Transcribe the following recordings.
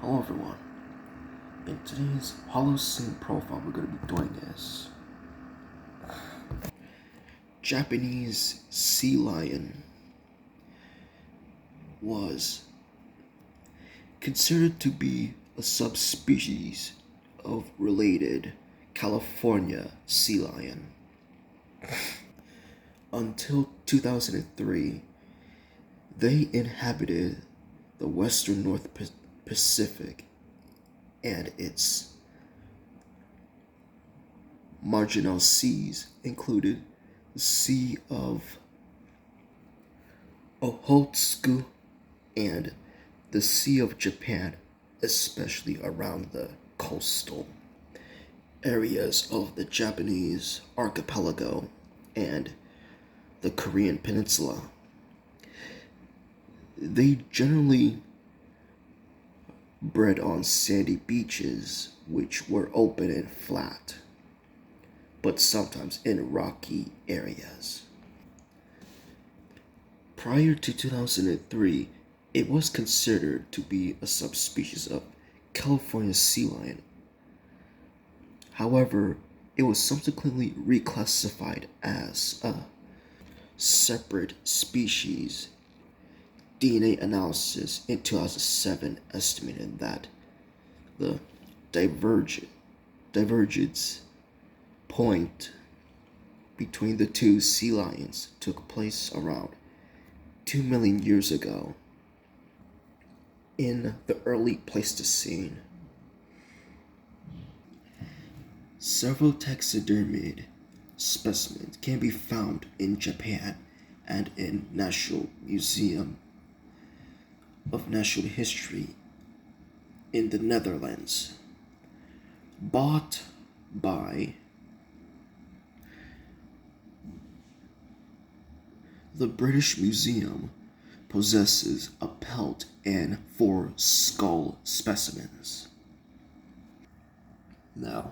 Hello everyone. In today's Holocene profile, we're going to be doing is Japanese sea lion was considered to be a subspecies of related California sea lion. Until 2003, they inhabited the western North Pacific and its marginal seas included the Sea of Okhotsk and the Sea of Japan, especially around the coastal areas of the Japanese archipelago and the Korean peninsula. They generally bred on sandy beaches, which were open and flat, but sometimes in rocky areas. Prior to 2003, it was considered to be a subspecies of California sea lion. However, it was subsequently reclassified as a separate species. DNA analysis in 2007 estimated that the divergence point between the two sea lions took place around 2 million years ago in the early Pleistocene. Several taxidermied specimens can be found in Japan and in National Museum of Natural History in the Netherlands. Bought by the British Museum possesses a pelt and 4 skull specimens. Now,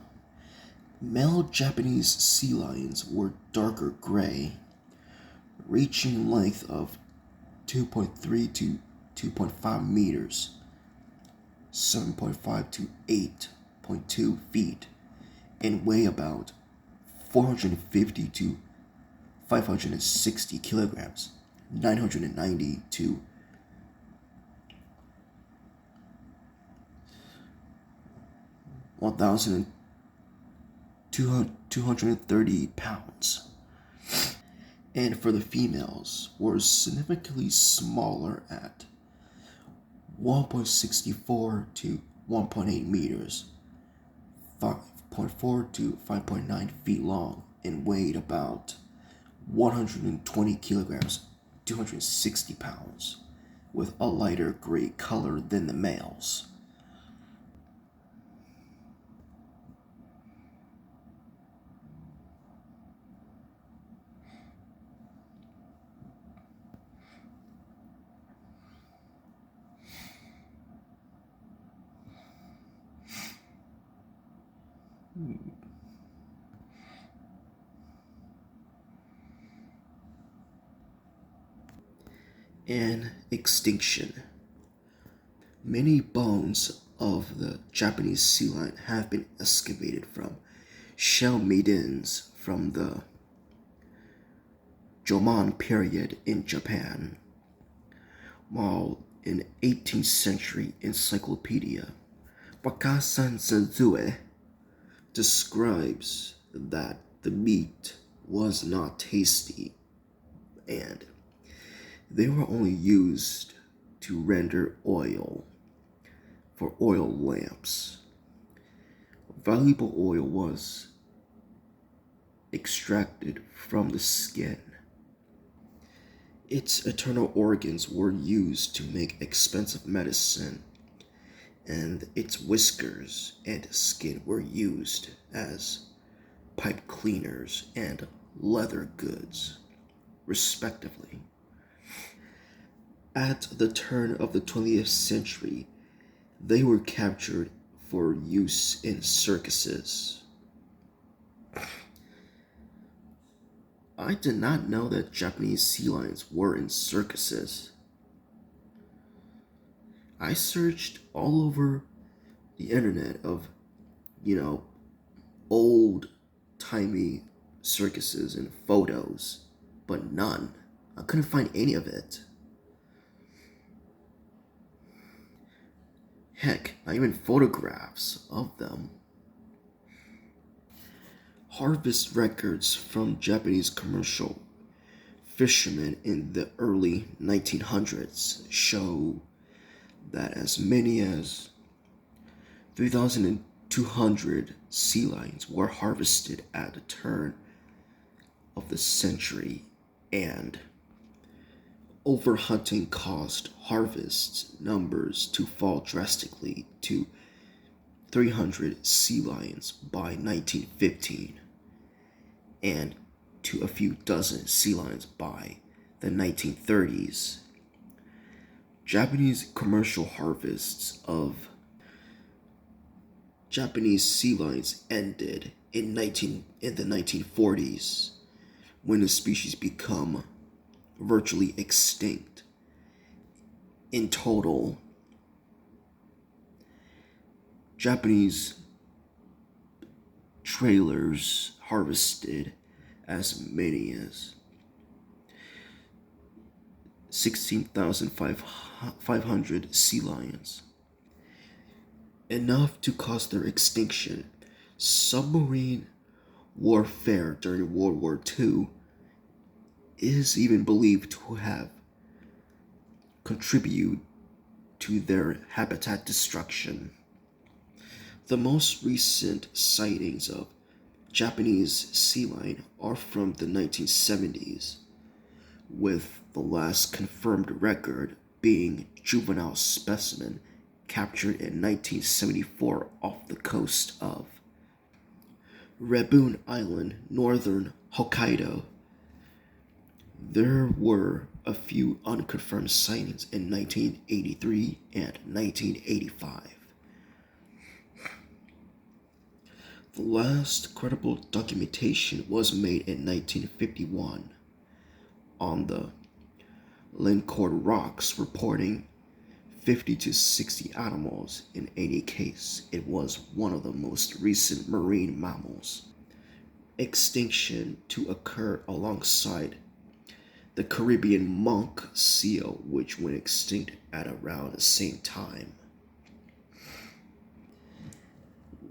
male Japanese sea lions were darker gray, reaching length of 2.3 to 2.5 meters, 7.5 to 8.2 feet, and weigh about 450 to 560 kilograms, 990 to 1,230 pounds. And for the females, were significantly smaller at 1.64 to 1.8 meters, 5.4 to 5.9 feet long, and weighed about 120 kilograms, 260 pounds, with a lighter gray color than the males. And extinction. Many bones of the Japanese sea lion have been excavated from shell maidens from the Jomon period in Japan, while in 18th century encyclopedia Wakasan Senzue describes that the meat was not tasty and they were only used to render oil for oil lamps. Valuable oil was extracted from the skin. Its internal organs were used to make expensive medicine, and its whiskers and skin were used as pipe cleaners and leather goods, respectively. At the turn of the 20th century, they were captured for use in circuses. I did not know that Japanese sea lions were in circuses. I searched all over the internet of, you know, old timey circuses and photos, but none. I couldn't find any of it. Heck, not even photographs of them. Harvest records from Japanese commercial fishermen in the early 1900s show that as many as 3,200 sea lions were harvested at the turn of the century, and overhunting caused harvest numbers to fall drastically to 300 sea lions by 1915 and to a few dozen sea lions by the 1930s. Japanese commercial harvests of Japanese sea lions ended in the 1940s when the species became virtually extinct. In total, Japanese trailers harvested as many as 16,500 sea lions, enough to cause their extinction. Submarine warfare during World War II is even believed to have contributed to their habitat destruction. The most recent sightings of Japanese sea lion are from the 1970s, with the last confirmed record being juvenile specimen captured in 1974 off the coast of Rebun Island, northern Hokkaido. There were a few unconfirmed sightings in 1983 and 1985. The last credible documentation was made in 1951 on the Lincourt Rocks, reporting 50 to 60 animals. In any case, it was one of the most recent marine mammals extinction to occur alongside the Caribbean monk seal, which went extinct at around the same time.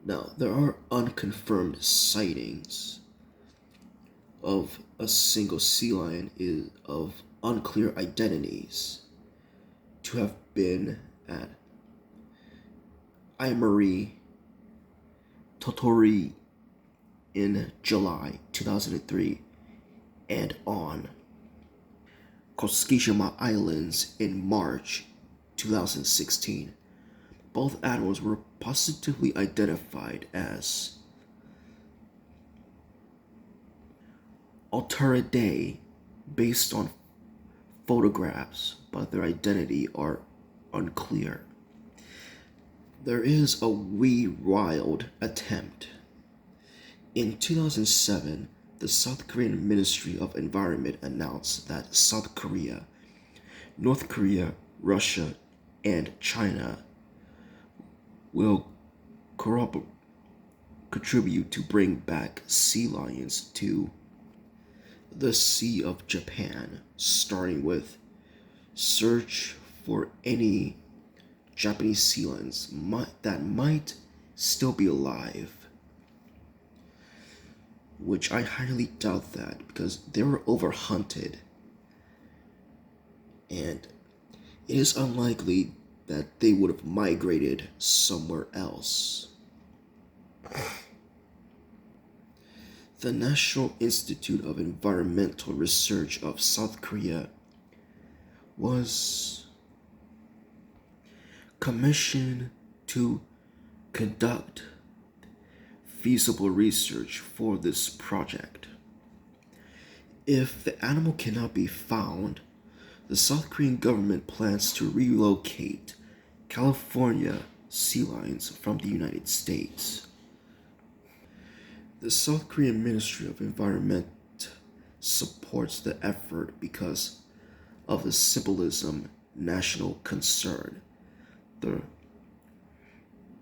Now, there are unconfirmed sightings of a single sea lion of unclear identities to have been at Aomori, Totori in July 2003 and on Koskishima Islands in March 2016. Both animals were positively identified as Altaridae based on photographs, but their identity are unclear. There is a wild attempt. In 2007, the South Korean Ministry of Environment announced that South Korea, North Korea, Russia, and China will contribute to bring back sea lions to the Sea of Japan, starting with search for any Japanese sea lions that might still be alive, which I highly doubt that because they were overhunted, and it is unlikely that they would have migrated somewhere else. The National Institute of Environmental Research of South Korea was commissioned to conduct feasible research for this project. If the animal cannot be found, the South Korean government plans to relocate California sea lions from the United States. The South Korean Ministry of Environment supports the effort because of the symbolism national concern. the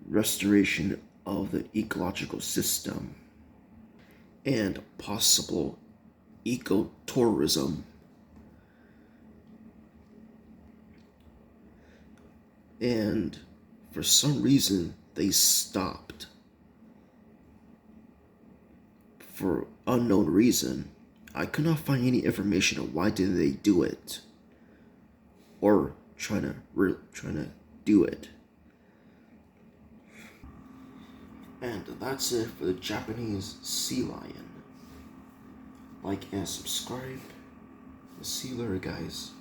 restoration of the ecological system, and possible ecotourism. And for some reason, they stopped. For unknown reason, I could not find any information on why did they do it, or trying to do it. And that's it for the Japanese sea lion. Like and subscribe. See you later, guys.